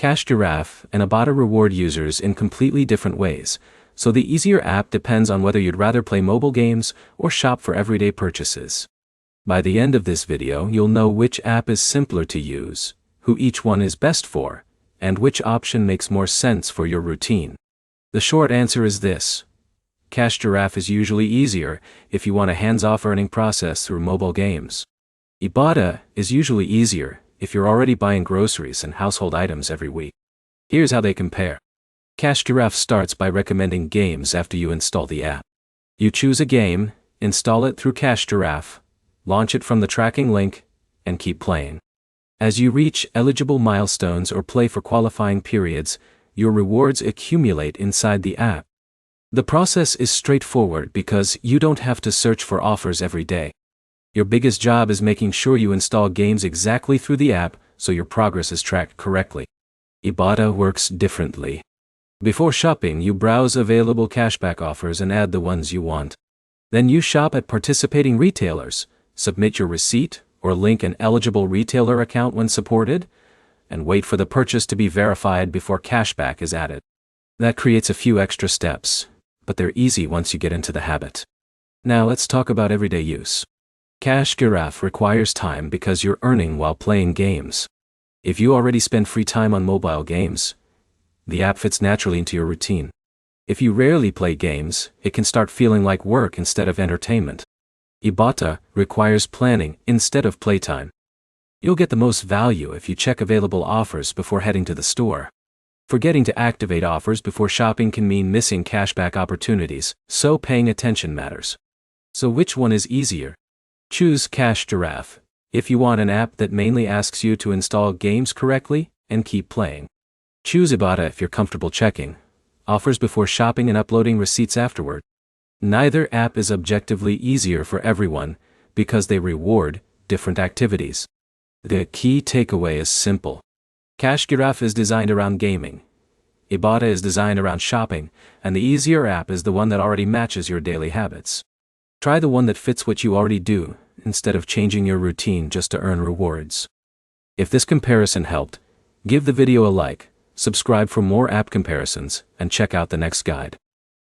Giraffe and Ibotta reward users in completely different ways, so the easier app depends on whether you'd rather play mobile games or shop for everyday purchases. By the end of this video, you'll know which app is simpler to use, who each one is best for, and which option makes more sense for your routine. The short answer is this. Giraffe is usually easier if you want a hands-off earning process through mobile games. Ibotta is usually easier if you're already buying groceries and household items every week. Here's how they compare. Giraffe starts by recommending games after you install the app. You choose a game, install it through Giraffe, launch it from the tracking link, and keep playing. As you reach eligible milestones or play for qualifying periods, your rewards accumulate inside the app. The process is straightforward because you don't have to search for offers every day. Your biggest job is making sure you install games exactly through the app so your progress is tracked correctly. Ibotta works differently. Before shopping, you browse available cashback offers and add the ones you want. Then you shop at participating retailers, submit your receipt, or link an eligible retailer account when supported, and wait for the purchase to be verified before cashback is added. That creates a few extra steps, but they're easy once you get into the habit. Now let's talk about everyday use. Giraffe requires time because you're earning while playing games. If you already spend free time on mobile games, the app fits naturally into your routine. If you rarely play games, it can start feeling like work instead of entertainment. Ibotta requires planning instead of playtime. You'll get the most value if you check available offers before heading to the store. Forgetting to activate offers before shopping can mean missing cashback opportunities, so paying attention matters. So which one is easier? Choose Giraffe if you want an app that mainly asks you to install games correctly and keep playing. Choose Ibotta if you're comfortable checking offers before shopping and uploading receipts afterward. Neither app is objectively easier for everyone because they reward different activities. The key takeaway is simple. Giraffe is designed around gaming. Ibotta is designed around shopping, and the easier app is the one that already matches your daily habits. Try the one that fits what you already do, instead of changing your routine just to earn rewards. If this comparison helped, give the video a like, subscribe for more app comparisons, and check out the next guide.